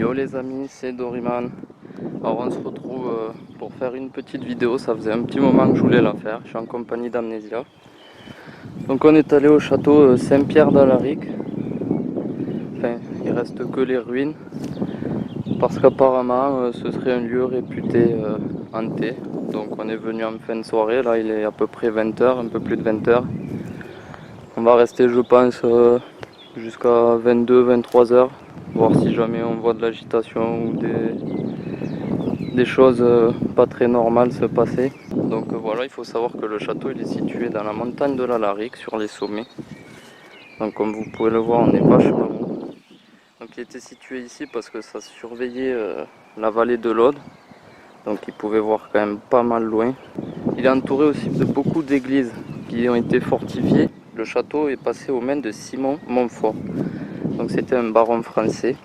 Yo les amis, c'est Doriman. Alors on se retrouve pour faire une petite vidéo, ça faisait un petit moment que je voulais la faire. Je suis en compagnie d'Amnesia. Donc on est allé au château Saint-Pierre d'Alaric. Enfin, il reste que les ruines. Parce qu'apparemment ce serait un lieu réputé hanté. Donc on est venu en fin de soirée, là il est à peu près 20h, un peu plus de 20h. On va rester je pense jusqu'à 22-23h. Voir si jamais on voit de l'agitation ou des choses pas très normales se passer. Donc voilà, il faut savoir que le château il est situé dans la montagne de l'Alaric, sur les sommets. Donc comme vous pouvez le voir, on est vachement haut. Donc il était situé ici parce que ça surveillait la vallée de l'Aude. Donc il pouvait voir quand même pas mal loin. Il est entouré aussi de beaucoup d'églises qui ont été fortifiées. Le château est passé aux mains de Simon Montfort. Donc c'était un baron français.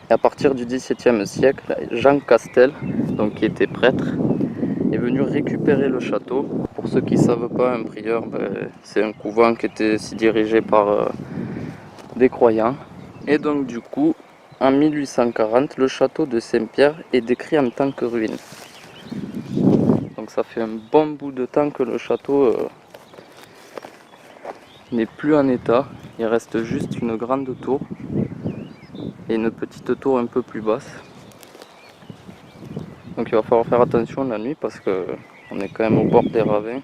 Et à partir du XVIIe siècle, Jean Castel, donc qui était prêtre, est venu récupérer le château. Pour ceux qui ne savent pas, un prieur, c'est un couvent qui était dirigé par des croyants. Et donc du coup, en 1840, le château de Saint-Pierre est décrit en tant que ruine. Donc ça fait un bon bout de temps que le château n'est plus en état. Il reste juste une grande tour et une petite tour un peu plus basse. Donc il va falloir faire attention la nuit parce que on est quand même au bord des ravins.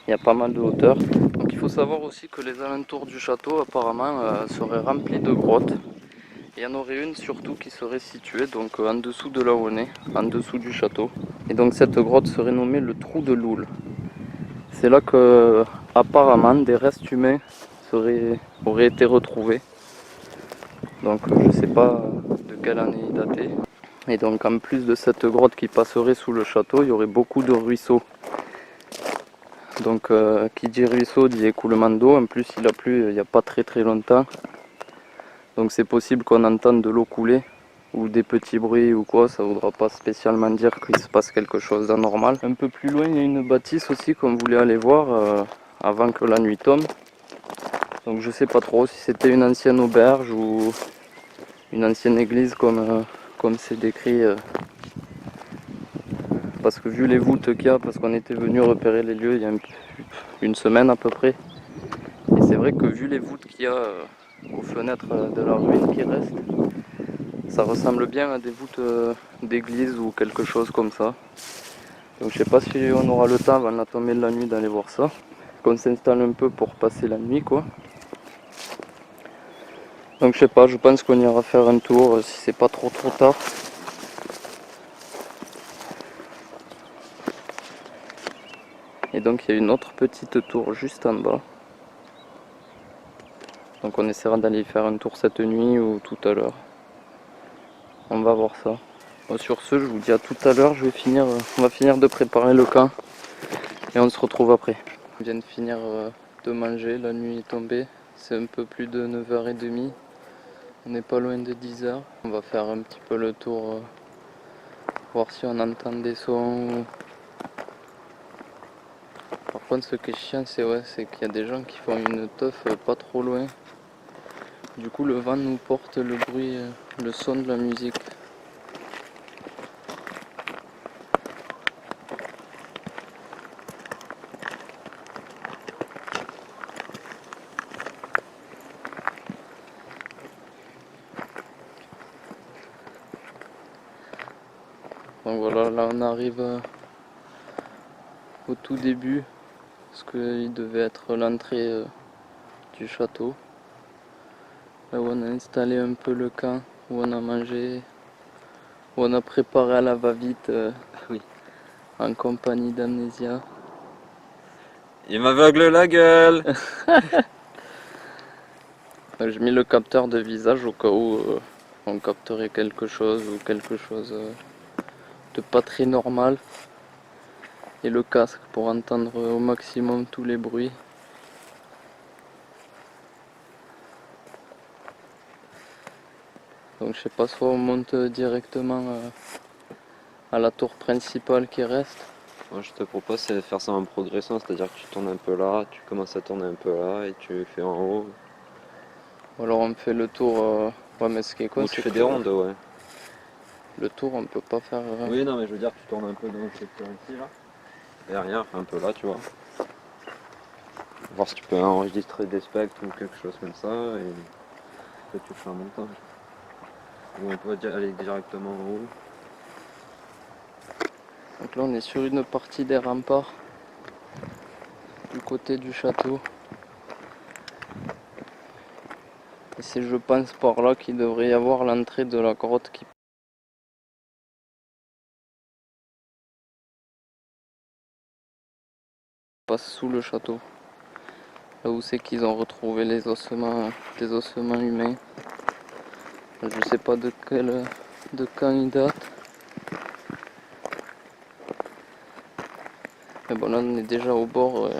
Il y a pas mal de hauteur. Donc il faut savoir aussi que les alentours du château apparemment seraient remplis de grottes. Et il y en aurait une surtout qui serait située donc en dessous de là où on est, en dessous du château. Et donc cette grotte serait nommée le trou de Loul. C'est là que apparemment des restes humains auraient été retrouvés. Donc je sais pas de quelle année il datait. Et donc en plus de cette grotte qui passerait sous le château, il y aurait beaucoup de ruisseaux. Donc qui dit ruisseau dit écoulement d'eau. En plus il a plu il n'y a pas très longtemps. Donc c'est possible qu'on entende de l'eau couler ou des petits bruits ou quoi. Ça ne voudra pas spécialement dire qu'il se passe quelque chose d'anormal. Un peu plus loin il y a une bâtisse aussi qu'on voulait aller voir avant que la nuit tombe. Donc je sais pas trop si c'était une ancienne auberge ou une ancienne église comme c'est décrit. Parce que vu les voûtes qu'il y a, parce qu'on était venu repérer les lieux il y a une semaine à peu près. Et c'est vrai que vu les voûtes qu'il y a aux fenêtres de la ruine qui reste, ça ressemble bien à des voûtes d'église ou quelque chose comme ça. Donc je sais pas si on aura le temps avant la tombée de la nuit d'aller voir ça. Qu'on s'installe un peu pour passer la nuit quoi. Donc je sais pas, je pense qu'on ira faire un tour si c'est pas trop tard. Et donc il y a une autre petite tour juste en bas. Donc on essaiera d'aller faire un tour cette nuit ou tout à l'heure. On va voir ça. Bon, sur ce, je vous dis à tout à l'heure. On va finir de préparer le camp et on se retrouve après. On vient de finir de manger, la nuit est tombée. C'est un peu plus de 9h30. On n'est pas loin de 10h. On va faire un petit peu le tour, voir si on entend des sons. Par contre, ce qui est chiant, c'est qu'il y a des gens qui font une teuf pas trop loin. Du coup, le vent nous porte le bruit, le son de la musique. Donc voilà, là on arrive au tout début, ce qu'il devait être l'entrée du château. Là où on a installé un peu le camp, où on a mangé, où on a préparé à la va-vite Oui. en compagnie d'Amnesia. Il m'aveugle la gueule. J'ai mis le capteur de visage au cas où on capterait quelque chose ou quelque chose de pas très normal. Et le casque pour entendre au maximum tous les bruits. Donc je sais pas, soit on monte directement à la tour principale qui reste. Moi je te propose c'est de faire ça en progression, c'est-à-dire que tu tournes un peu là, tu commences à tourner un peu là et tu fais en haut. Ou alors on fait le tour, ouais mais ce qui est con Ou tu c'est fais que des rondes, ouais. Le tour, on peut pas faire. Oui, non, mais je veux dire, tu tournes un peu dans le secteur ici, là. Derrière, un peu là, tu vois. Voir si tu peux enregistrer des spectres ou quelque chose comme ça, et après tu fais un montage. Ou on peut aller directement en haut. Donc là, on est sur une partie des remparts du côté du château. Et c'est, je pense, par là qu'il devrait y avoir l'entrée de la grotte qui passe sous le château. Là où c'est qu'ils ont retrouvé les ossements, des ossements humains. Je sais pas de quand ils datent. Mais bon, là, on est déjà au bord.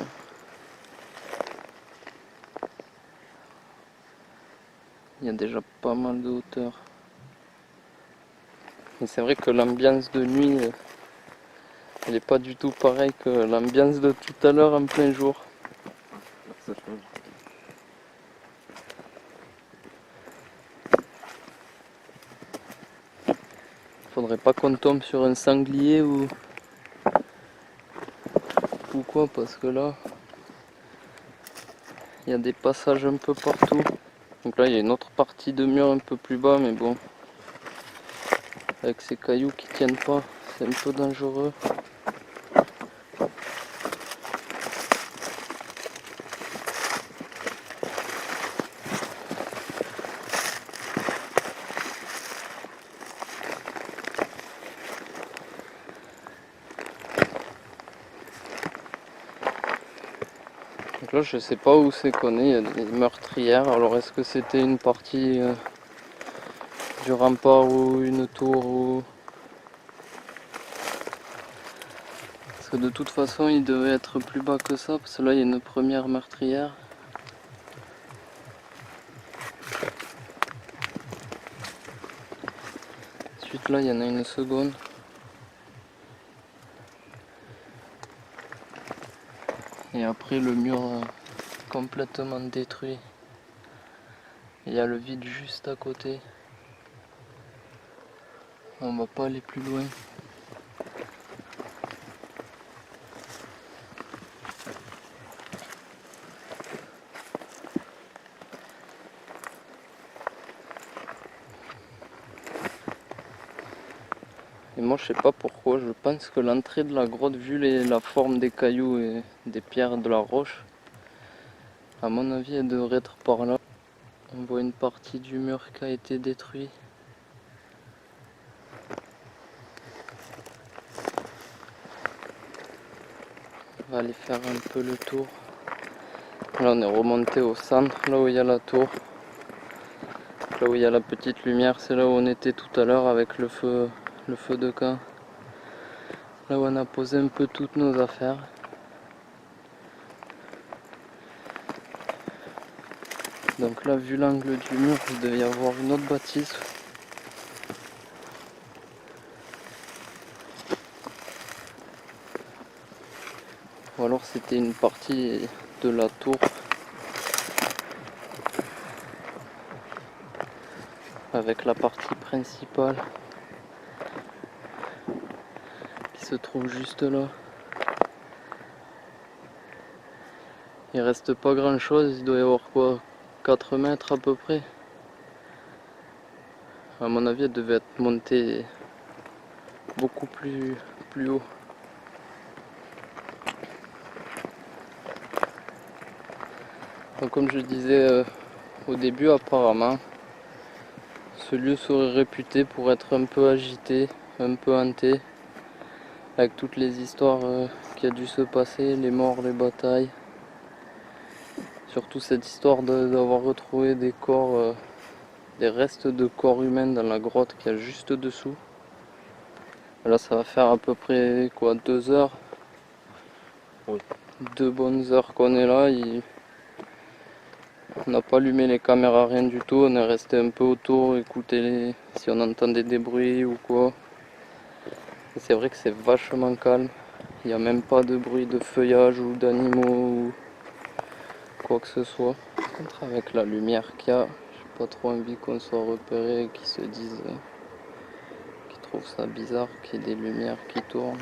Il y a déjà pas mal de hauteur. Et c'est vrai que l'ambiance de nuit, elle est pas du tout pareille que l'ambiance de tout à l'heure en plein jour. Ça change. Faudrait pas qu'on tombe sur un sanglier ou quoi, parce que là, il y a des passages un peu partout. Donc là, il y a une autre partie de mur un peu plus bas, mais bon, avec ces cailloux qui tiennent pas, c'est un peu dangereux. Donc là, je sais pas où c'est qu'on est, il y a des meurtrières. Alors, est-ce que c'était une partie du rempart ou une tour ou... Parce que de toute façon, il devait être plus bas que ça, parce que là, il y a une première meurtrière. Ensuite, là, il y en a une seconde. Et après, le mur complètement détruit. Il y a le vide juste à côté. On va pas aller plus loin. Et moi, je sais pas pourquoi, je pense que l'entrée de la grotte, vu la forme des cailloux et des pierres de la roche, à mon avis, elle devrait être par là. On voit une partie du mur qui a été détruit. On va aller faire un peu le tour. Là, on est remonté au centre, là où il y a la tour. Là où il y a la petite lumière, c'est là où on était tout à l'heure avec le feu de camp. Là où on a posé un peu toutes nos affaires. Donc là, vu l'angle du mur, il devait y avoir une autre bâtisse. Ou alors c'était une partie de la tour. Avec la partie principale qui se trouve juste là. Il reste pas grand chose, il doit y avoir quoi, 4 mètres à peu près. À mon avis, elle devait être montée beaucoup plus haut. Donc comme je disais au début, apparemment, ce lieu serait réputé pour être un peu agité, un peu hanté, avec toutes les histoires qui a dû se passer, les morts, les batailles. Surtout cette histoire d'avoir retrouvé des corps, des restes de corps humains dans la grotte qu'il y a juste dessous. Là, ça va faire à peu près quoi, 2 heures. Oui. 2 bonnes heures qu'on est là. On n'a pas allumé les caméras, rien du tout. On est resté un peu autour, écouter si on entendait des bruits ou quoi. Et c'est vrai que c'est vachement calme. Il n'y a même pas de bruit de feuillage ou d'animaux ou quoi que ce soit. Par contre, avec la lumière qu'il y a, j'ai pas trop envie qu'on soit repéré et qu'ils se disent qu'ils trouve ça bizarre qu'il y ait des lumières qui tournent.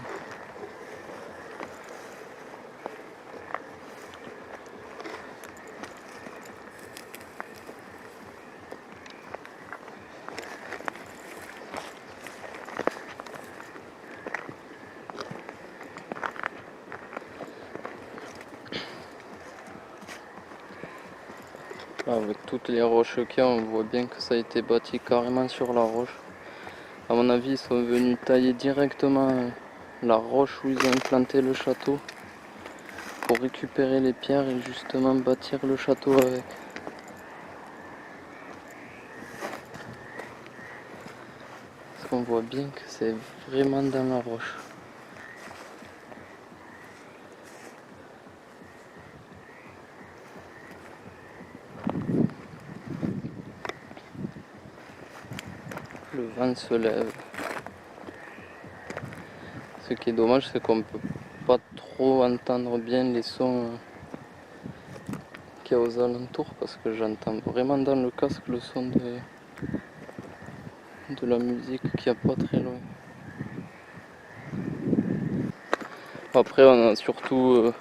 Avec toutes les roches qu'il y a, on voit bien que ça a été bâti carrément sur la roche. À mon avis, ils sont venus tailler directement la roche où ils ont implanté le château pour récupérer les pierres et justement bâtir le château avec. Parce qu'on voit bien que c'est vraiment dans la roche. Le vent se lève. Ce qui est dommage, c'est qu'on peut pas trop entendre bien les sons qu'il y a aux alentours parce que j'entends vraiment dans le casque le son de la musique qu'il n'y a pas très loin. Après, on a surtout,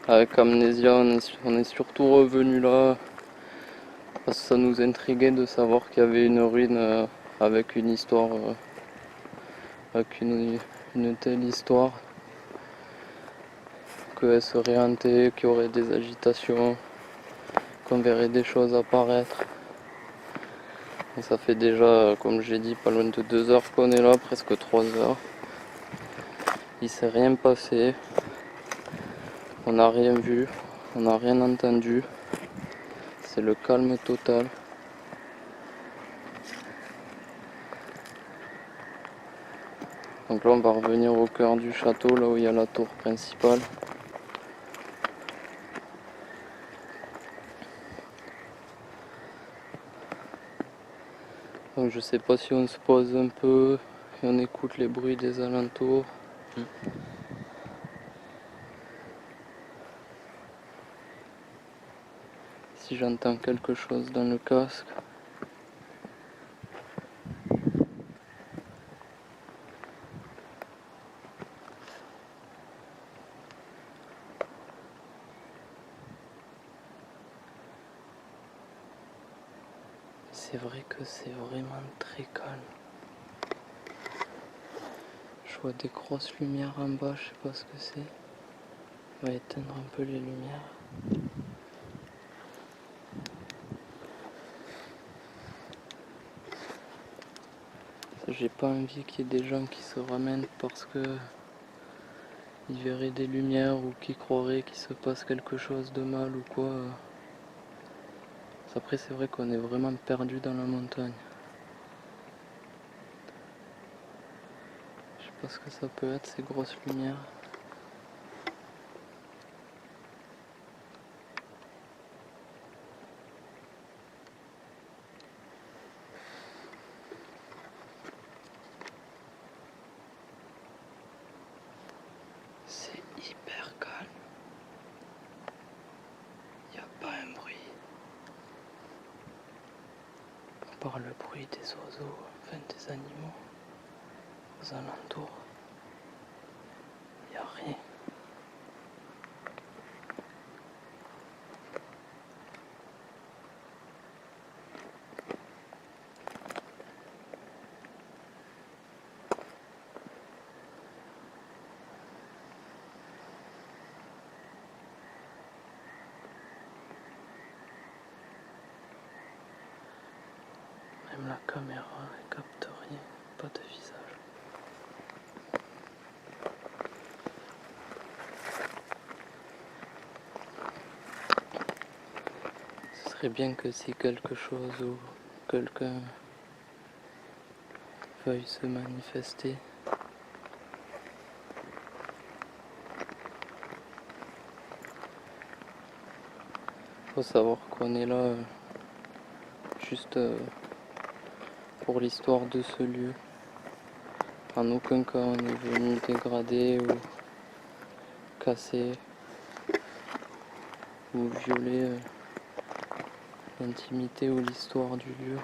avec Amnesia, on est surtout revenu là parce que ça nous intriguait de savoir qu'il y avait une ruine avec une histoire, avec une telle histoire, qu'elle serait hantée, qu'il y aurait des agitations, qu'on verrait des choses apparaître. Et ça fait déjà, comme j'ai dit, pas loin de 2 heures qu'on est là, presque 3 heures. Il s'est rien passé, on n'a rien vu, on n'a rien entendu. C'est le calme total. Donc là on va revenir au cœur du château, là où il y a la tour principale. Donc je sais pas si on se pose un peu et on écoute les bruits des alentours. Si j'entends quelque chose dans le casque. C'est vrai que c'est vraiment très calme. Je vois des grosses lumières en bas, je sais pas ce que c'est. On va éteindre un peu les lumières. J'ai pas envie qu'il y ait des gens qui se ramènent parce que ils verraient des lumières ou qui croiraient qu'il se passe quelque chose de mal ou quoi. Après c'est vrai qu'on est vraiment perdu dans la montagne. Je sais pas ce que ça peut être ces grosses lumières. C'est hyper calme. Y a pas un bruit. À part le bruit des oiseaux, enfin des animaux aux alentours. Y a rien. Même la caméra elle capte rien, pas de visage. Ce serait bien que si quelque chose ou quelqu'un veuille se manifester, faut savoir qu'on est là juste pour l'histoire de ce lieu. En aucun cas on est venu dégrader ou casser ou violer l'intimité ou l'histoire du lieu.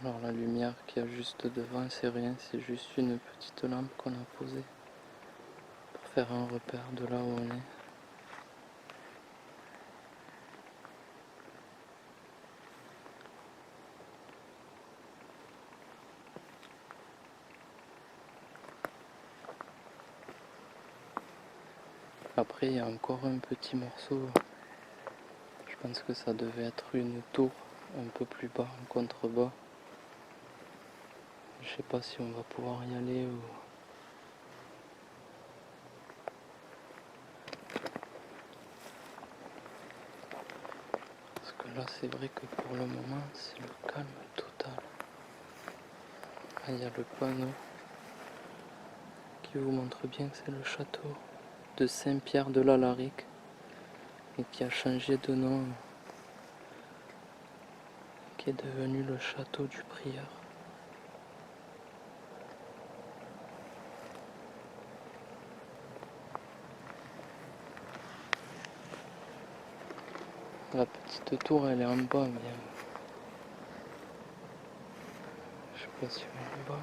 Alors la lumière qu'il y a juste devant, c'est rien, c'est juste une petite lampe qu'on a posée pour faire un repère de là où on est. Après il y a encore un petit morceau, je pense que ça devait être une tour un peu plus bas, en contrebas. Je sais pas si on va pouvoir y aller ou... Parce que là c'est vrai que pour le moment c'est le calme total. Ah, il y a le panneau qui vous montre bien que c'est le château de Saint-Pierre de l'Alaric et qui a changé de nom, qui est devenu le château du Prieur. La petite tour elle est en bas, mais je sais pas si on y va.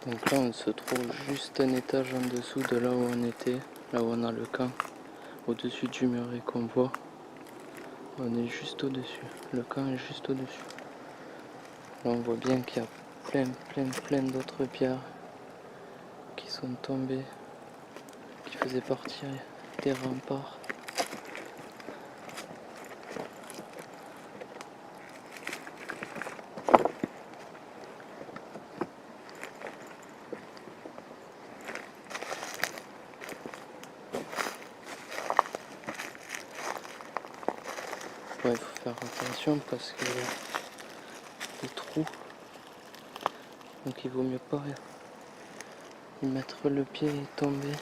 Donc là on se trouve juste un étage en dessous de là où on était, là où on a le camp, au-dessus du muret qu'on voit. On est juste au-dessus, le camp est juste au-dessus. Là on voit bien qu'il y a plein d'autres pierres qui sont tombées, qui faisaient partie des remparts. Ouais, il faut faire attention parce qu'il y a des trous, donc il vaut mieux pas y mettre le pied et tomber.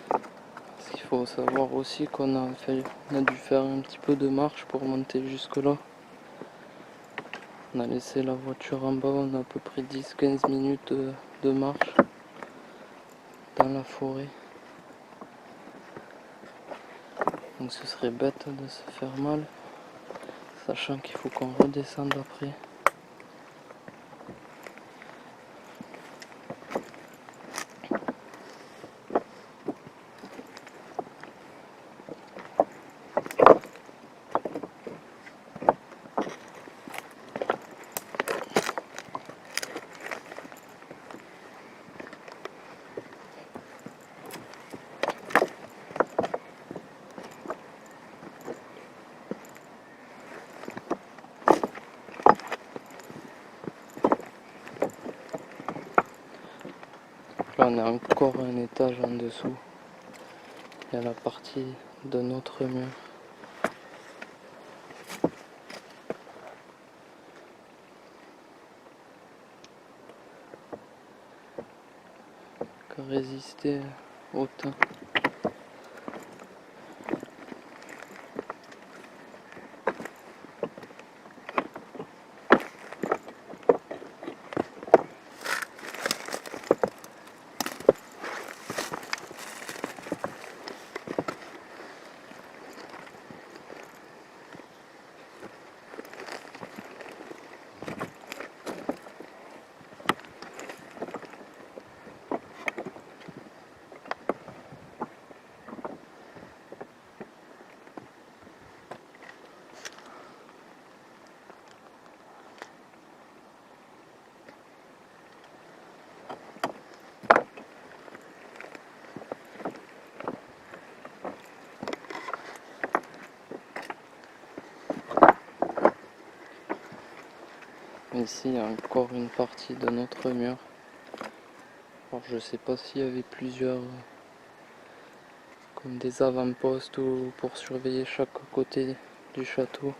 Parce qu'il faut savoir aussi qu'on a dû faire un petit peu de marche pour monter jusque là. On a laissé la voiture en bas, on a à peu près 10-15 minutes de marche dans la forêt. Donc ce serait bête de se faire mal, sachant qu'il faut qu'on redescende après. Là on est encore un étage en dessous. Il y a la partie de notre mur. Qui a résisté au temps. Ici, il y a encore une partie de notre mur. Alors, je sais pas s'il y avait plusieurs, comme des avant-postes ou pour surveiller chaque côté du château.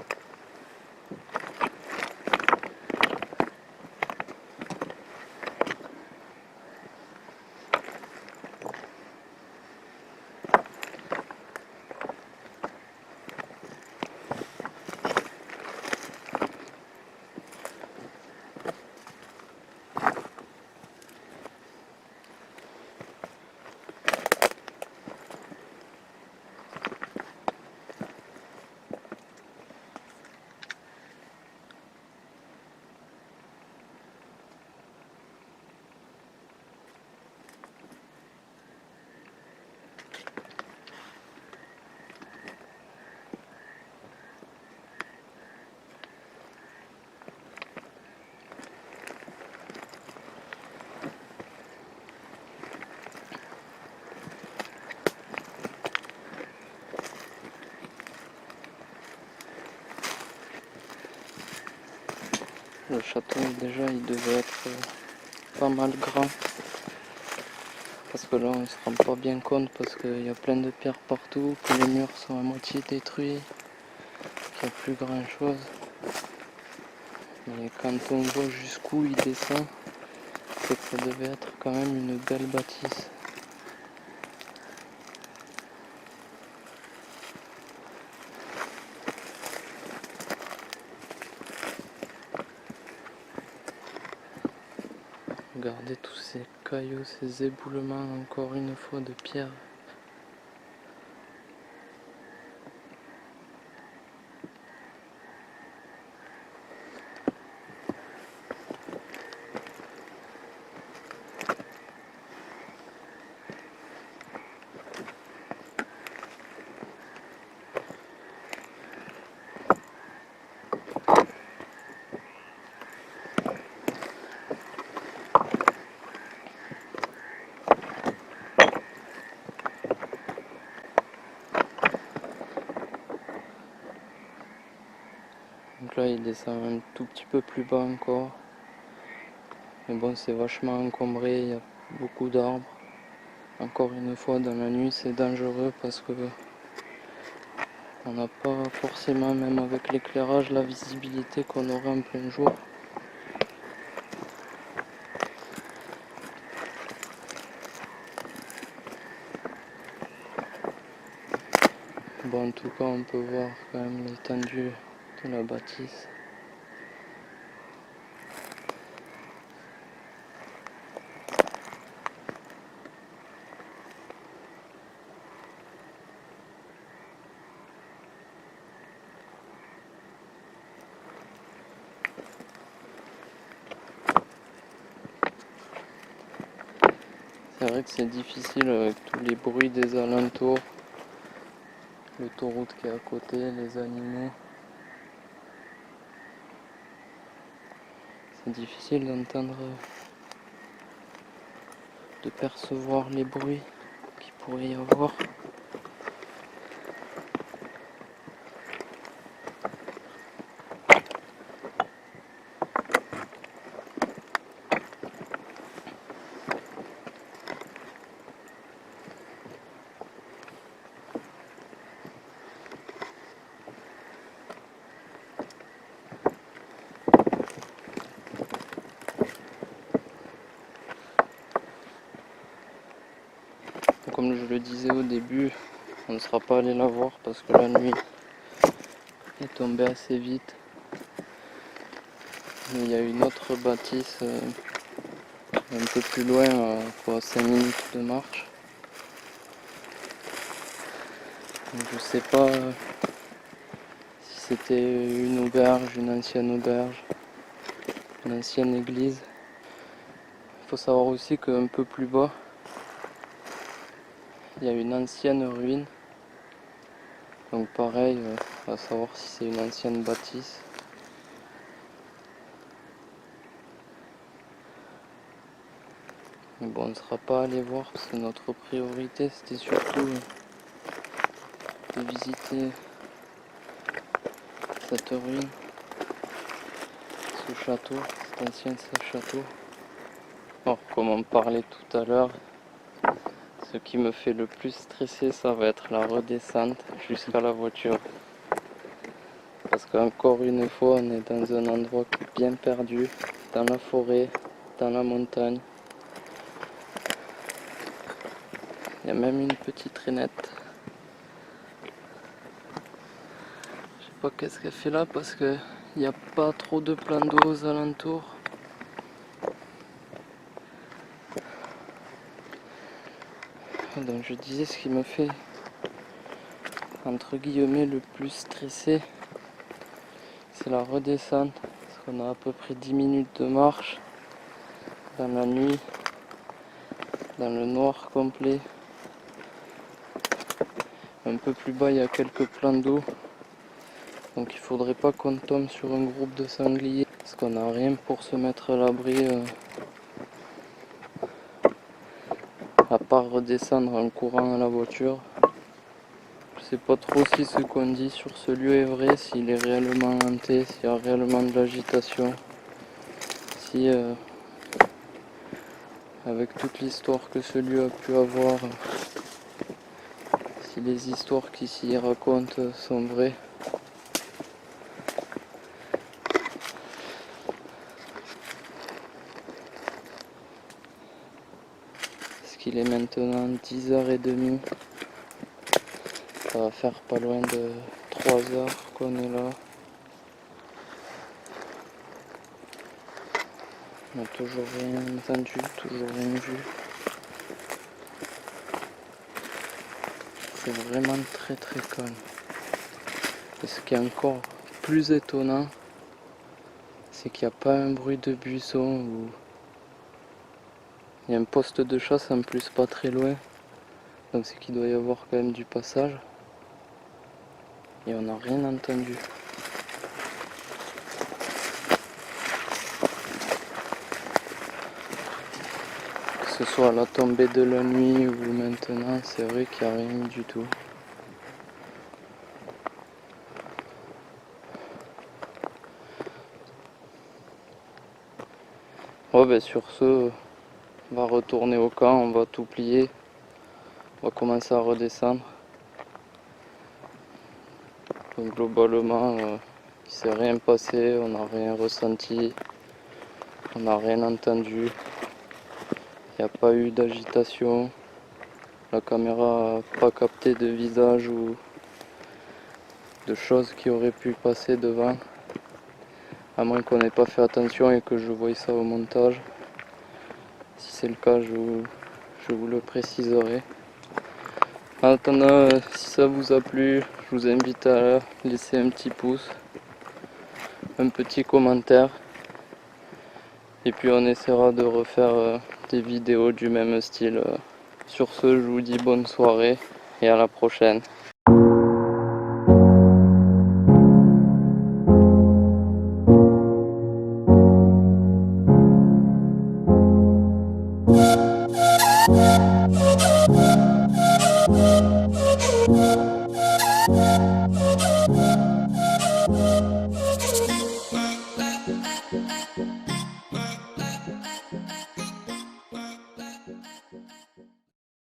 Le château déjà il devait être pas mal grand, parce que là on se rend pas bien compte parce qu'il y a plein de pierres partout, que les murs sont à moitié détruits, qu'il n'y a plus grand chose. Mais quand on voit jusqu'où il descend, c'est que ça devait être quand même une belle bâtisse. Regardez tous ces cailloux, ces éboulements encore une fois de pierre. Donc là il descend un tout petit peu plus bas encore. Mais bon, c'est vachement encombré, il y a beaucoup d'arbres. Encore une fois, dans la nuit c'est dangereux parce que on n'a pas forcément, même avec l'éclairage, la visibilité qu'on aurait en plein jour. Bon, en tout cas, on peut voir quand même l'étendue de la bâtisse. C'est vrai que c'est difficile avec tous les bruits des alentours, l'autoroute qui est à côté, les animaux. C'est difficile d'entendre, de percevoir les bruits qu'il pourrait y avoir. Comme je le disais au début, on ne sera pas allé la voir parce que la nuit est tombée assez vite. Mais il y a une autre bâtisse un peu plus loin, à 5 minutes de marche. Donc je sais pas si c'était une auberge, une ancienne auberge, une ancienne église. Il faut savoir aussi qu'un peu plus bas, il y a une ancienne ruine. Donc pareil, on va savoir si c'est une ancienne bâtisse. Mais bon, on ne sera pas allé voir parce que notre priorité c'était surtout de visiter cette ruine. ce château, cet ancien château. Alors, comme on parlait tout à l'heure, ce qui me fait le plus stresser, ça va être la redescente jusqu'à la voiture. Parce qu'encore une fois, on est dans un endroit qui est bien perdu, dans la forêt, dans la montagne. Il y a même une petite traînette. Je sais pas qu'est-ce qu'elle fait là parce qu'il n'y a pas trop de plans d'eau aux alentours. Donc je disais, ce qui me fait entre guillemets le plus stresser, c'est la redescente. Parce qu'on a à peu près 10 minutes de marche dans la nuit, dans le noir complet. Un peu plus bas, il y a quelques plans d'eau. Donc il faudrait pas qu'on tombe sur un groupe de sangliers. Parce qu'on n'a rien pour se mettre à l'abri. À part redescendre en courant à la voiture. Je sais pas trop si ce qu'on dit sur ce lieu est vrai, s'il est réellement hanté, s'il y a réellement de l'agitation. Si avec toute l'histoire que ce lieu a pu avoir, si les histoires qui s'y racontent sont vraies. Parce qu'il est maintenant 10h30. Ça va faire pas loin de 3 heures qu'on est là. On n'a toujours rien entendu, toujours rien vu. C'est vraiment très très calme. Et ce qui est encore plus étonnant, c'est qu'il n'y a pas un bruit de buisson ou... Il y a un poste de chasse en plus pas très loin. Donc c'est qu'il doit y avoir quand même du passage. Et on n'a rien entendu. Que ce soit à la tombée de la nuit ou maintenant, c'est vrai qu'il n'y a rien du tout. Ouais, ben sur ce, on va retourner au camp, on va tout plier. On va commencer à redescendre. Donc globalement, il s'est rien passé, on n'a rien ressenti, on n'a rien entendu. Il n'y a pas eu d'agitation. La caméra n'a pas capté de visage ou de choses qui auraient pu passer devant. À moins qu'on n'ait pas fait attention et que je voie ça au montage. Si c'est le cas, je vous le préciserai. En attendant, si ça vous a plu, je vous invite à laisser un petit pouce, un petit commentaire. Et puis on essaiera de refaire des vidéos du même style. Sur ce, je vous dis bonne soirée et à la prochaine.